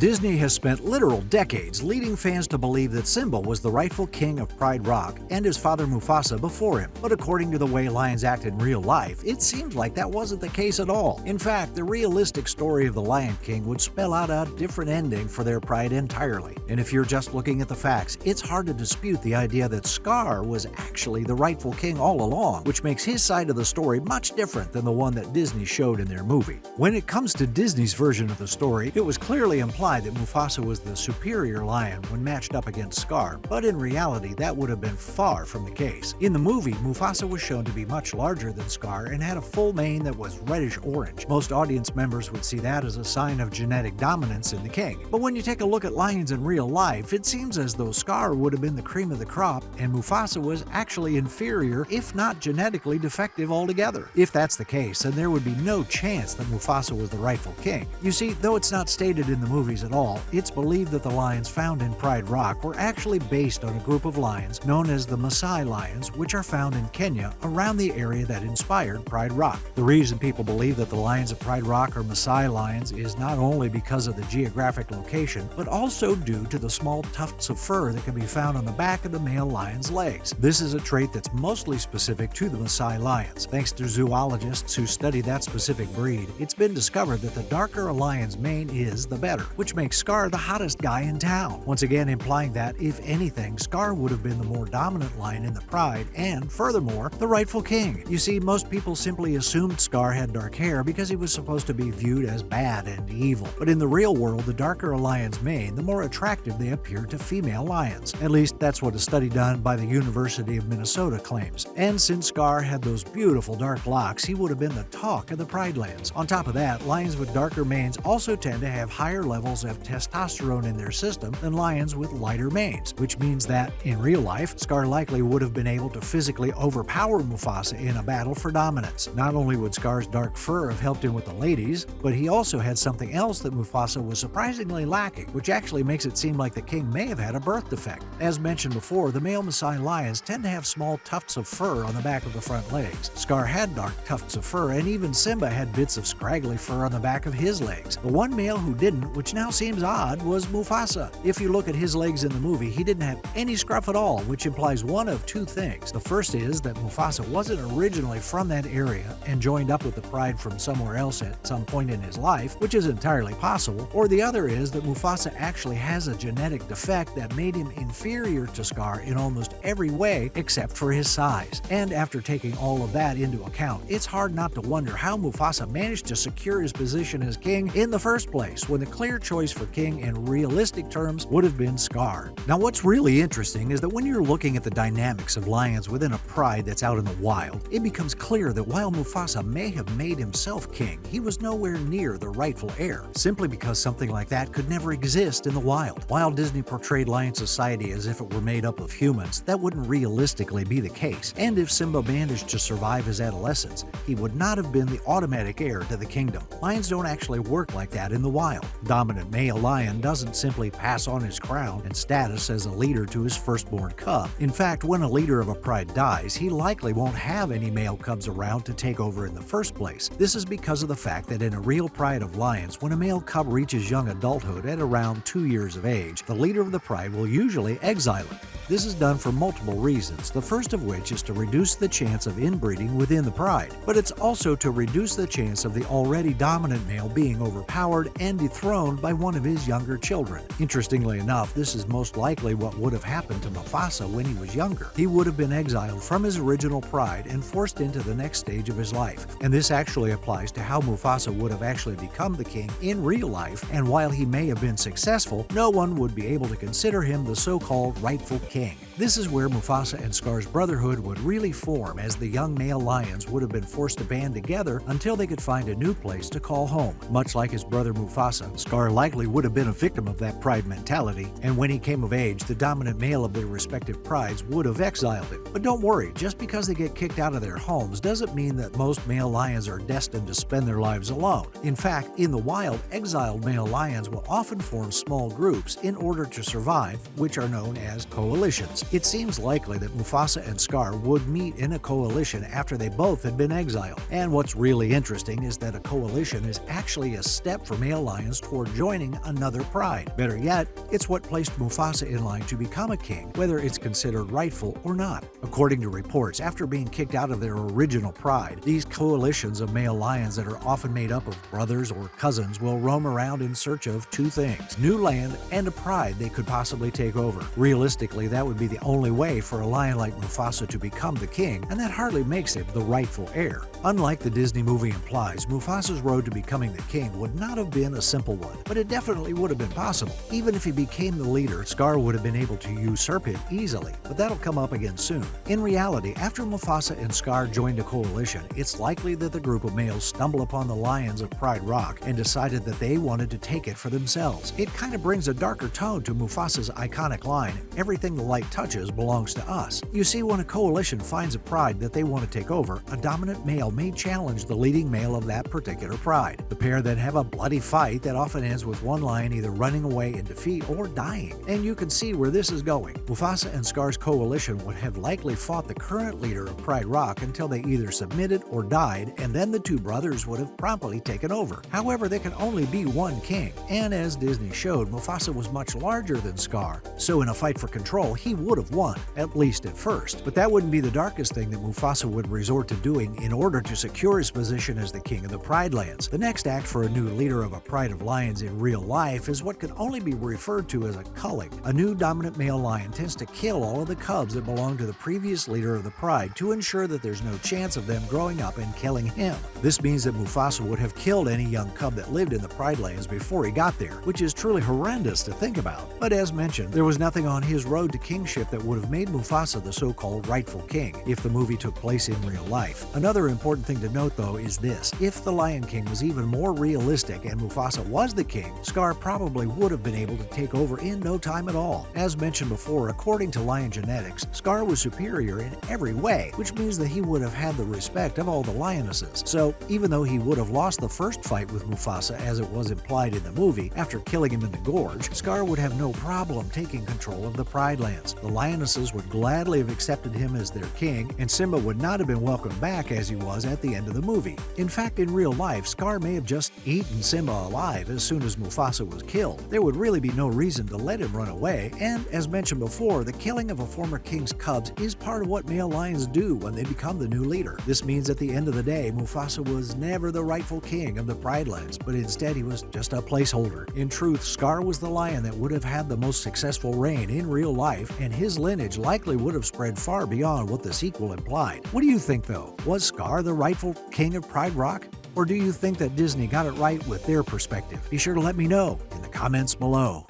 Disney has spent literal decades leading fans to believe that Simba was the rightful king of Pride Rock and his father Mufasa before him. But according to the way lions act in real life, it seems like that wasn't the case at all. In fact, the realistic story of the Lion King would spell out a different ending for their pride entirely. And if you're just looking at the facts, it's hard to dispute the idea that Scar was actually the rightful king all along, which makes his side of the story much different than the one that Disney showed in their movie. When it comes to Disney's version of the story, it was clearly implied that Mufasa was the superior lion when matched up against Scar, but in reality that would have been far from the case. In the movie, Mufasa was shown to be much larger than Scar and had a full mane that was reddish-orange. Most audience members would see that as a sign of genetic dominance in the king. But when you take a look at lions in real life, it seems as though Scar would have been the cream of the crop and Mufasa was actually inferior, if not genetically defective altogether. If that's the case, then there would be no chance that Mufasa was the rightful king. You see, though it's not stated in the movies at all, it's believed that the lions found in Pride Rock were actually based on a group of lions known as the Maasai lions, which are found in Kenya around the area that inspired Pride Rock. The reason people believe that the lions of Pride Rock are Maasai lions is not only because of the geographic location, but also due to the small tufts of fur that can be found on the back of the male lion's legs. This is a trait that's mostly specific to the Maasai lions. Thanks to zoologists who study that specific breed, it's been discovered that the darker a lion's mane is, the better, which makes Scar the hottest guy in town. Once again implying that, if anything, Scar would have been the more dominant lion in the pride and, furthermore, the rightful king. You see, most people simply assumed Scar had dark hair because he was supposed to be viewed as bad and evil. But in the real world, the darker a lion's mane, the more attractive they appear to female lions. At least that's what a study done by the University of Minnesota claims. And since Scar had those beautiful dark locks, he would have been the talk of the Pride Lands. On top of that, lions with darker manes also tend to have higher levels of testosterone in their system than lions with lighter manes, which means that, in real life, Scar likely would have been able to physically overpower Mufasa in a battle for dominance. Not only would Scar's dark fur have helped him with the ladies, but he also had something else that Mufasa was surprisingly lacking, which actually makes it seem like the king may have had a birth defect. As mentioned before, the male Maasai lions tend to have small tufts of fur on the back of the front legs. Scar had dark tufts of fur, and even Simba had bits of scraggly fur on the back of his legs. The one male who didn't, which now seems odd, was Mufasa. If you look at his legs in the movie, he didn't have any scruff at all, which implies one of two things. The first is that Mufasa wasn't originally from that area and joined up with the pride from somewhere else at some point in his life, which is entirely possible, or the other is that Mufasa actually has a genetic defect that made him inferior to Scar in almost every way except for his size. And after taking all of that into account, it's hard not to wonder how Mufasa managed to secure his position as king in the first place, when the clear choice for king in realistic terms would have been Scar. Now, what's really interesting is that when you're looking at the dynamics of lions within a pride that's out in the wild, it becomes clear that while Mufasa may have made himself king, he was nowhere near the rightful heir, simply because something like that could never exist in the wild. While Disney portrayed lion society as if it were made up of humans, that wouldn't realistically be the case, and if Simba managed to survive his adolescence, he would not have been the automatic heir to the kingdom. Lions don't actually work like that in the wild. Dominant male lion doesn't simply pass on his crown and status as a leader to his firstborn cub. In fact, when a leader of a pride dies, he likely won't have any male cubs around to take over in the first place. This is because of the fact that in a real pride of lions, when a male cub reaches young adulthood at around 2 years of age, the leader of the pride will usually exile it. This is done for multiple reasons, the first of which is to reduce the chance of inbreeding within the pride, but it's also to reduce the chance of the already dominant male being overpowered and dethroned by one of his younger children. Interestingly enough, this is most likely what would have happened to Mufasa when he was younger. He would have been exiled from his original pride and forced into the next stage of his life. And this actually applies to how Mufasa would have actually become the king in real life, and while he may have been successful, no one would be able to consider him the so-called rightful king. This is where Mufasa and Scar's brotherhood would really form, as the young male lions would have been forced to band together until they could find a new place to call home. Much like his brother Mufasa, Scar likely would have been a victim of that pride mentality, and when he came of age, the dominant male of their respective prides would have exiled him. But don't worry, just because they get kicked out of their homes doesn't mean that most male lions are destined to spend their lives alone. In fact, in the wild, exiled male lions will often form small groups in order to survive, which are known as coalitions. lions. It seems likely that Mufasa and Scar would meet in a coalition after they both had been exiled. And what's really interesting is that a coalition is actually a step for male lions toward joining another pride. Better yet, it's what placed Mufasa in line to become a king, whether it's considered rightful or not. According to reports, after being kicked out of their original pride, these coalitions of male lions that are often made up of brothers or cousins will roam around in search of two things: new land and a pride they could possibly take over. Realistically, that would be the only way for a lion like Mufasa to become the king, and that hardly makes him the rightful heir. Unlike the Disney movie implies, Mufasa's road to becoming the king would not have been a simple one, but it definitely would have been possible. Even if he became the leader, Scar would have been able to usurp him easily, but that'll come up again soon. In reality, after Mufasa and Scar joined a coalition, it's likely that the group of males stumbled upon the lions of Pride Rock and decided that they wanted to take it for themselves. It kind of brings a darker tone to Mufasa's iconic line, "Everything the light touches belongs to us." You see, when a coalition finds a pride that they want to take over, a dominant male may challenge the leading male of that particular pride. The pair then have a bloody fight that often ends with one lion either running away in defeat or dying. And you can see where this is going. Mufasa and Scar's coalition would have likely fought the current leader of Pride Rock until they either submitted or died, and then the two brothers would have promptly taken over. However, there can only be one king, and as Disney showed, Mufasa was much larger than Scar, so in a fight for control, he would have won, at least at first. But that wouldn't be the darkest thing that Mufasa would resort to doing in order to secure his position as the king of the Pride Lands. The next act for a new leader of a pride of lions in real life is what can only be referred to as a culling. A new dominant male lion tends to kill all of the cubs that belong to the previous leader of the pride to ensure that there's no chance of them growing up and killing him. This means that Mufasa would have killed any young cub that lived in the Pride Lands before he got there, which is truly horrendous to think about. But as mentioned, there was nothing on his road to kingship that would have made Mufasa the so-called rightful king if the movie took place in real life. Another important thing to note, though, is this: if the Lion King was even more realistic and Mufasa was the king, Scar probably would have been able to take over in no time at all. As mentioned before, according to lion genetics, Scar was superior in every way, which means that he would have had the respect of all the lionesses. So even though he would have lost the first fight with Mufasa, as it was implied in the movie, after killing him in the gorge, Scar would have no problem taking control of the Pride Lands. The lionesses would gladly have accepted him as their king, and Simba would not have been welcomed back as he was at the end of the movie. In fact, in real life, Scar may have just eaten Simba alive as soon as Mufasa was killed. There would really be no reason to let him run away, and as mentioned before, the killing of a former king's cubs is part of what male lions do when they become the new leader. This means at the end of the day, Mufasa was never the rightful king of the Pride Lands, but instead he was just a placeholder. In truth, Scar was the lion that would have had the most successful reign in real life, and his lineage likely would have spread far beyond what the sequel implied. What do you think, though? Was Scar the rightful king of Pride Rock? Or do you think that Disney got it right with their perspective? Be sure to let me know in the comments below.